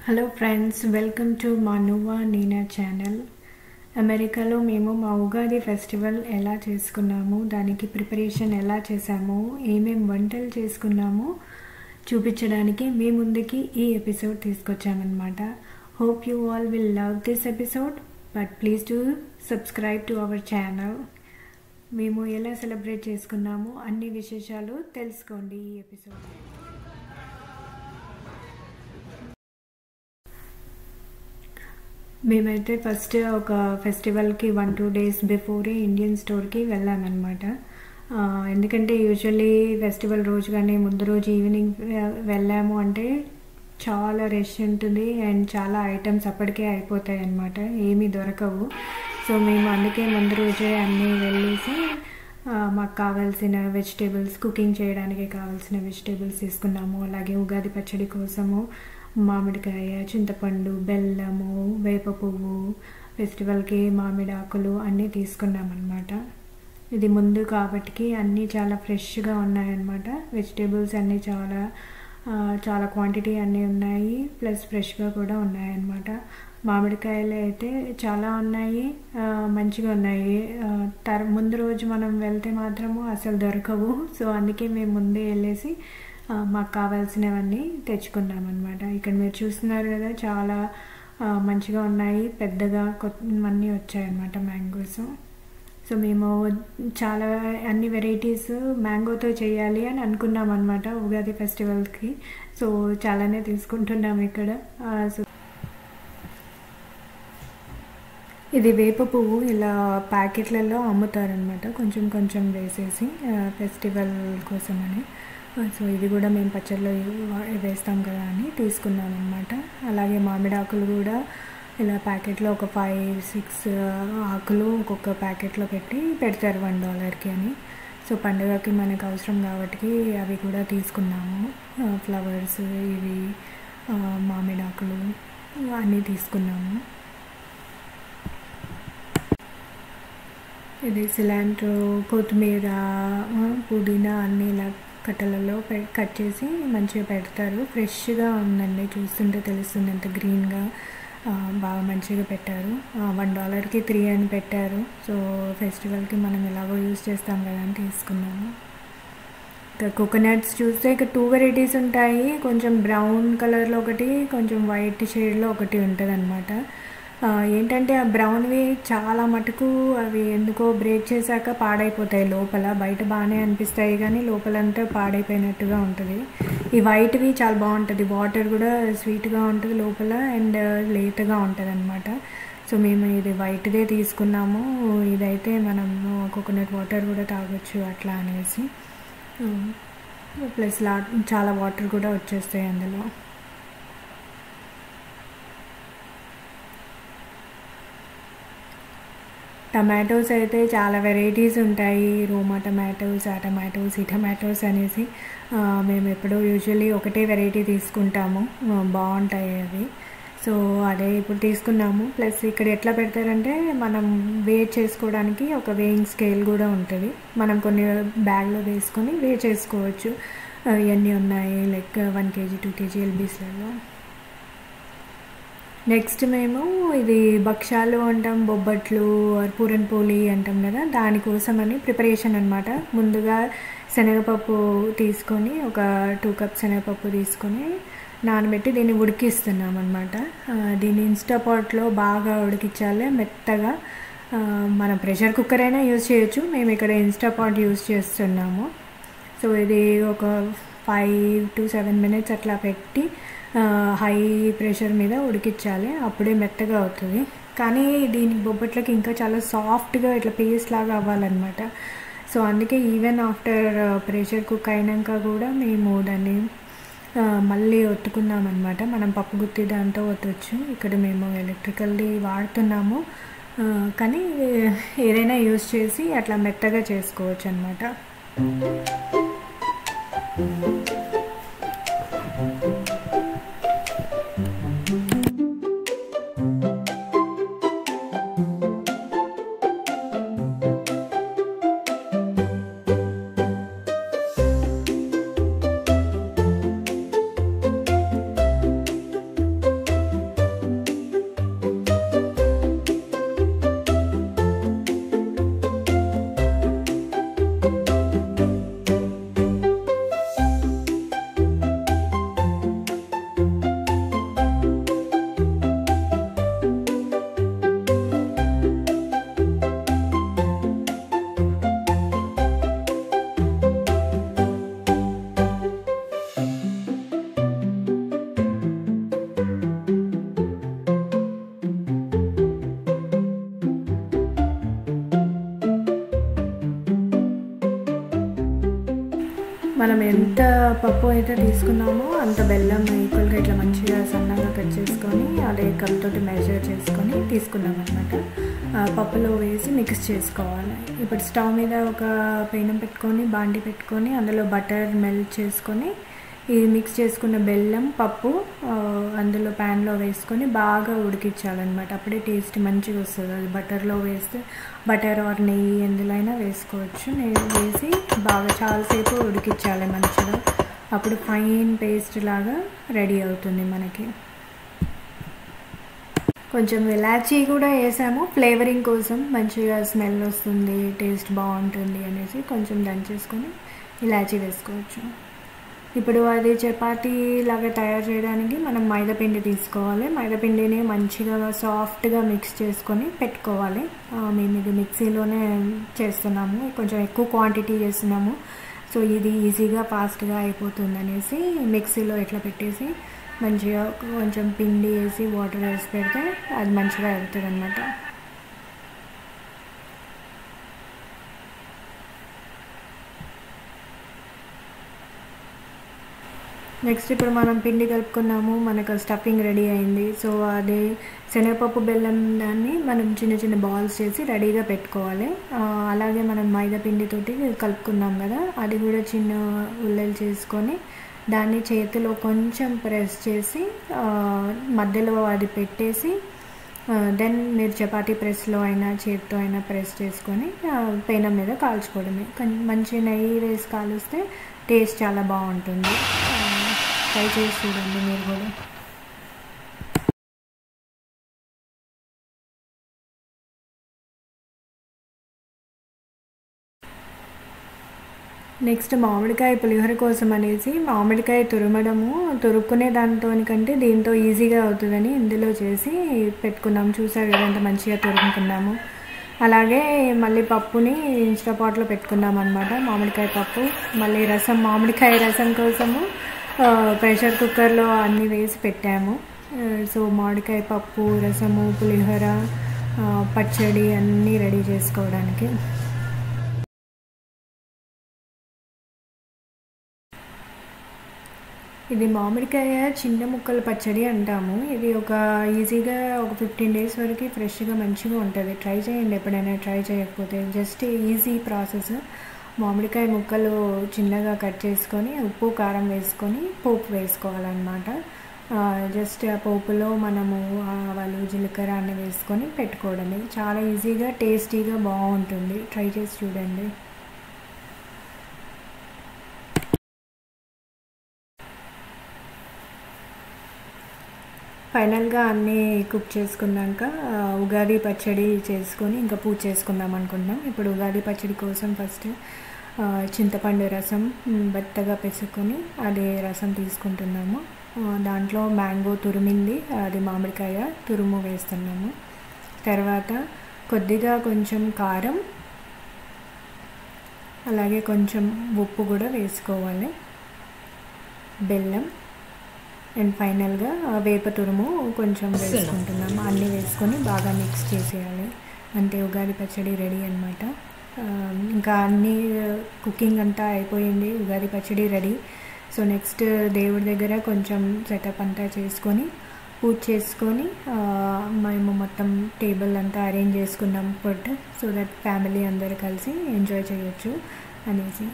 Hello friends, welcome to మా నువ్వా Neena channel. అమెరికాలో మేము మా ఉగాది ఫెస్టివల్ ఎలా చేసుకున్నాము, దానికి ప్రిపరేషన్ ఎలా చేసాము, ఏమేం వంటలు చేసుకున్నాము చూపించడానికి మీ ముందుకి ఈ ఎపిసోడ్ తీసుకొచ్చామన్నమాట. Hope you all will love this episode, but please do subscribe to our channel. మేము ఎలా సెలబ్రేట్ చేసుకున్నాము అన్ని విశేషాలు తెలుసుకోండి ఈ ఎపిసోడ్. మేమైతే ఫస్ట్ ఒక ఫెస్టివల్కి 1-2 days బిఫోరే ఇండియన్ స్టోర్కి వెళ్ళామన్నమాట. ఎందుకంటే యూజువల్లీ ఫెస్టివల్ రోజు కానీ ముందు రోజు ఈవినింగ్ వెళ్ళాము అంటే చాలా రష్ ఉంటుంది అండ్ చాలా ఐటమ్స్ అప్పటికే అయిపోతాయి అన్నమాట, ఏమీ దొరకవు. సో మేము అందుకే ముందు రోజే అన్నీ వెళ్ళేసి మాకు కావాల్సిన వెజిటేబుల్స్, కుకింగ్ చేయడానికి కావాల్సిన వెజిటేబుల్స్ తీసుకున్నాము. అలాగే ఉగాది పచ్చడి కోసము మామిడికాయ, చింతపండు, బెల్లము, వేప పువ్వు, ఫెస్టివల్కి మామిడి ఆకులు అన్నీ తీసుకున్నామన్నమాట. ఇది ముందు కాబట్టి అన్నీ చాలా ఫ్రెష్గా ఉన్నాయన్నమాట. వెజిటేబుల్స్ అన్నీ చాలా క్వాంటిటీ అన్నీ ఉన్నాయి, ప్లస్ ఫ్రెష్గా కూడా ఉన్నాయన్నమాట. మామిడికాయలు అయితే చాలా ఉన్నాయి, మంచిగా ఉన్నాయి. ముందు రోజు మనం వెళ్తే మాత్రము అసలు దొరకవు. సో అందుకే మేము ముందే వెళ్ళేసి మాకు కావాల్సినవన్నీ తెచ్చుకున్నామన్నమాట. ఇక్కడ మీరు చూస్తున్నారు కదా, చాలా మంచిగా ఉన్నాయి, పెద్దగా అన్నీ వచ్చాయన్నమాట మ్యాంగోస్. సో మేము చాలా అన్ని వెరైటీస్ మ్యాంగోతో చేయాలి అని అనుకున్నాం అనమాట ఉగాది ఫెస్టివల్కి. సో చాలానే తీసుకుంటున్నాం ఇక్కడ. సో ఇది వేప పువ్వు ఇలా ప్యాకెట్లలో అమ్ముతారనమాట, కొంచెం కొంచెం వేసేసి ఫెస్టివల్ కోసమని. సో ఇది కూడా మేము పచ్చడిలో వేస్తాం కదా అని తీసుకున్నాం అనమాట. అలాగే మామిడాకులు కూడా ఇలా ప్యాకెట్లో ఒక 5-6 ఆకులు ఒక్కొక్క ప్యాకెట్లో పెడతారు $1 అని. సో పండుగకి మనకు అవసరం కాబట్టి అవి కూడా తీసుకున్నాము. ఫ్లవర్స్, ఇవి మామిడాకులు అన్నీ తీసుకున్నాము. ఇది సిలాంట్రో, కొత్తిమీర, పుదీనా అన్నీ ఇలా కట్టలలో కట్ చేసి మంచిగా పెడతారు. ఫ్రెష్గా ఉందండి, చూస్తుంటే తెలుస్తుంది ఎంత గ్రీన్గా, బాగా మంచిగా పెట్టారు. $1కి 3 అని పెట్టారు. సో ఫెస్టివల్కి మనం ఎలాగో యూజ్ చేస్తాం కదా అని తీసుకున్నాము. ఇంకా కోకోనట్స్ చూస్తే ఇక్కడ 2 వెరైటీస్ ఉంటాయి. కొంచెం బ్రౌన్ కలర్లో ఒకటి, కొంచెం వైట్ షేడ్లో ఒకటి ఉంటుంది అనమాట. ఏంటంటే ఆ బ్రౌన్వి చాలా మటుకు అవి ఎందుకో బ్రేక్ చేశాక పాడైపోతాయి లోపల. బయట బాగానే అనిపిస్తాయి కానీ లోపలంతా పాడైపోయినట్టుగా ఉంటుంది. ఈ వైట్వి చాలా బాగుంటుంది, వాటర్ కూడా స్వీట్గా ఉంటుంది లోపల అండ్ లేతగా ఉంటుంది అనమాట. సో మేము ఇది వైట్దే తీసుకున్నాము. ఇదైతే మనం కోకోనట్ వాటర్ కూడా తాగొచ్చు అట్లా అనేసి. ప్లస్ చాలా వాటర్ కూడా వచ్చేస్తాయి అందులో. టమాటోస్ అయితే చాలా వెరైటీస్ ఉంటాయి. రోమా టమాటోస్, ఆ టమాటోస్, ఈ టమాటోస్ అనేసి మేము ఎప్పుడూ యూజువల్లీ ఒకటే వెరైటీ తీసుకుంటాము, బాగుంటాయి అవి. సో అదే ఇప్పుడు తీసుకున్నాము. ప్లస్ ఇక్కడ ఎట్లా పెడతారంటే మనం వెయిట్ చేసుకోవడానికి ఒక వేయింగ్ స్కేల్ కూడా ఉంటుంది. మనం కొన్ని బ్యాగ్లో వేసుకొని వెయిట్ చేసుకోవచ్చు ఇవన్నీ ఉన్నాయి, లైక్ 1 kg 2 kg LBsలలో. నెక్స్ట్ మేము ఇది భక్షాలు అంటాం, బొబ్బట్లు, పూరన్ పోలి అంటాం కదా, దానికోసమని ప్రిపరేషన్ అనమాట. ముందుగా శనగపప్పు తీసుకొని ఒక 2 cups శనగపప్పు తీసుకొని నానబెట్టి దీన్ని ఉడికిస్తున్నాం అనమాట. దీన్ని ఇన్స్టాపాట్లో బాగా ఉడికించాలి మెత్తగా. మన ప్రెషర్ కుక్కర్ అయినా యూజ్ చేయొచ్చు, మేము ఇక్కడ ఇన్స్టాపాట్ యూజ్ చేస్తున్నాము. సో ఇది ఒక 5 to 7 minutes అట్లా పెట్టి హై ప్రెషర్ మీద ఉడికించాలి, అప్పుడే మెత్తగా అవుతుంది. కానీ దీని బొబ్బట్లకి ఇంకా చాలా సాఫ్ట్గా ఇట్లా పేస్ట్ లాగా అవ్వాలన్నమాట. సో అందుకే ఈవెన్ ఆఫ్టర్ ప్రెషర్ కుక్ అయినాక కూడా మేము దాన్ని మళ్ళీ ఒత్తుకున్నామన్నమాట. మనం పప్పు గుత్తి దాంతో ఒత్తవచ్చు. ఇక్కడ మేము ఎలక్ట్రికల్ది వాడుతున్నాము, కానీ ఏదైనా యూజ్ చేసి అట్లా మెత్తగా చేసుకోవచ్చు అన్నమాట. మనం ఎంత పప్పు అయితే తీసుకున్నామో అంత బెల్లం ఈక్వల్గా ఇట్లా మంచిగా సన్నగా కట్ చేసుకొని అదే కల్లుతోటి మెజర్ చేసుకొని తీసుకున్నాం అనమాట. పప్పులో వేసి మిక్స్ చేసుకోవాలి. ఇప్పుడు స్టవ్ మీద ఒక పెనం పెట్టుకొని బాండి పెట్టుకొని అందులో బటర్ మెల్ట్ చేసుకొని ఈ మిక్స్ చేసుకున్న బెల్లం పప్పు అందులో ప్యాన్లో వేసుకొని బాగా ఉడికించాలన్నమాట. అప్పుడే టేస్ట్ మంచిగా వస్తుంది. అది బటర్లో వేస్తే బటర్ ఆర్ నెయ్యి ఎందులో అయినా వేసుకోవచ్చు. నెయ్యి వేసి బాగా చాలాసేపు ఉడికించాలి మంచిగా. అప్పుడు ఫైన్ పేస్ట్ లాగా రెడీ అవుతుంది మనకి. కొంచెం ఇలాచీ కూడా వేసాము ఫ్లేవరింగ్ కోసం, మంచిగా స్మెల్ వస్తుంది, టేస్ట్ బాగుంటుంది అనేసి కొంచెం దంచేసుకొని ఇలాచీ వేసుకోవచ్చు. ఇప్పుడు అది చపాతీ లాగా తయారు చేయడానికి మనం మైదాపిండి తీసుకోవాలి. మైదాపిండిని మంచిగా సాఫ్ట్గా మిక్స్ చేసుకొని పెట్టుకోవాలి. మేము ఇది మిక్సీలోనే చేస్తున్నాము, కొంచెం ఎక్కువ క్వాంటిటీ చేస్తున్నాము. సో ఇది ఈజీగా ఫాస్ట్గా అయిపోతుంది అనేసి మిక్సీలో ఇట్లా పెట్టేసి మంచిగా కొంచెం పిండి వేసి వాటర్ వేసి పెడితే అది మంచిగా అవుతుంది అన్నమాట. నెక్స్ట్ ఇప్పుడు మనం పిండి కలుపుకున్నాము, మనకు స్టఫింగ్ రెడీ అయింది. సో అదే శనగపప్పు బెల్లం దాన్ని మనం చిన్న చిన్న బాల్స్ చేసి రెడీగా పెట్టుకోవాలి. అలాగే మనం మైదా పిండితోటి కలుపుకున్నాం కదా, అది కూడా చిన్న ఉల్లలు చేసుకొని దాన్ని చేతిలో కొంచెం ప్రెస్ చేసి మధ్యలో అది పెట్టేసి దెన్ మీరు చపాతీ ప్రెస్లో అయినా చేతితో అయినా ప్రెస్ చేసుకొని పెనం మీద కాల్చుకోవడమే. మంచి నెయ్యి వేసి కాలుస్తే టేస్ట్ చాలా బాగుంటుంది. ట్రై చేసి చూడండి మీరు కూడా. నెక్స్ట్ మామిడికాయ పులిహోర కోసం అనేసి మామిడికాయ తురుక్కునే దాంతో కంటే దీంతో ఈజీగా అవుతుందని ఇందులో చేసి పెట్టుకున్నాము. చూసారు కదా ఎంత మంచిగా తురుముకున్నాము. అలాగే మళ్ళీ పప్పుని ఇన్స్టాపాట్లో పెట్టుకున్నాం అనమాట, మామిడికాయ పప్పు. మళ్ళీ రసం, మామిడికాయ రసం కోసము ప్రెషర్ కుక్కర్లో అన్నీ వేసి పెట్టాము. సో మామిడికాయ పప్పు, రసము, పులిహోర, పచ్చడి అన్నీ రెడీ చేసుకోవడానికి. ఇది మామిడికాయ చిన్న ముక్కల పచ్చడి అంటాము. ఇది ఒక ఈజీగా ఒక 15 days వరకు ఫ్రెష్గా మంచిగా ఉంటుంది. ట్రై చేయండి ఎప్పుడైనా, ట్రై చేయకపోతే. Just easy process. మామిడికాయ ముక్కలు చిన్నగా కట్ చేసుకొని ఉప్పు కారం వేసుకొని పోపు వేసుకోవాలన్నమాట. జస్ట్ ఆ పోపులో మనము ఆవాలు జీలకర్ర అన్ని వేసుకొని పెట్టుకోవడమే. చాలా ఈజీగా టేస్టీగా బాగుంటుంది. ట్రై చేసి చూడండి. ఫైనల్గా అన్నీ కుక్ చేసుకున్నాక ఉగాది పచ్చడి చేసుకొని ఇంకా పూజ చేసుకుందాం అనుకుంటున్నాం. ఇప్పుడు ఉగాది పచ్చడి కోసం ఫస్ట్ చింతపండు రసం బెత్తగా పెసుకొని అదే రసం తీసుకుంటున్నాము. దాంట్లో మ్యాంగో తురిమింది, అది మామిడికాయ తురుము వేస్తున్నాము. తర్వాత కొద్దిగా కొంచెం కారం, అలాగే కొంచెం ఉప్పు కూడా వేసుకోవాలి, బెల్లం, అండ్ ఫైనల్గా వేప తురుము కొంచెం వేసుకుంటున్నాము. అన్నీ వేసుకొని బాగా మిక్స్ చేసేయాలి. అంతే, ఉగాది పచ్చడి రెడీ అన్నమాట. ఇంకా అన్నీ కుకింగ్ అంతా అయిపోయింది, ఉగాది పచ్చడి రెడీ. సో నెక్స్ట్ దేవుడి దగ్గర కొంచెం సెటప్ అంతా చేసుకొని పూజ చేసుకొని మేము మొత్తం టేబుల్ అంతా అరేంజ్ చేసుకున్నాం ఫుడ్, సో దట్ ఫ్యామిలీ అందరు కలిసి ఎంజాయ్ చేయొచ్చు అనేసి.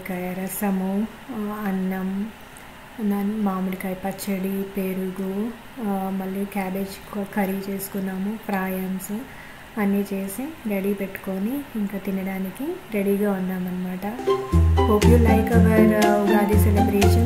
మామిడికాయ రసము, అన్నం, మామిడికాయ పచ్చడి, పెరుగు, మళ్ళీ క్యాబేజ్ కర్రీ చేసుకున్నాము, ఫ్రాయన్స్ అన్నీ చేసి రెడీ పెట్టుకొని ఇంకా తినడానికి రెడీగా ఉన్నామన్నమాట. Hope you like our Ugadi celebration.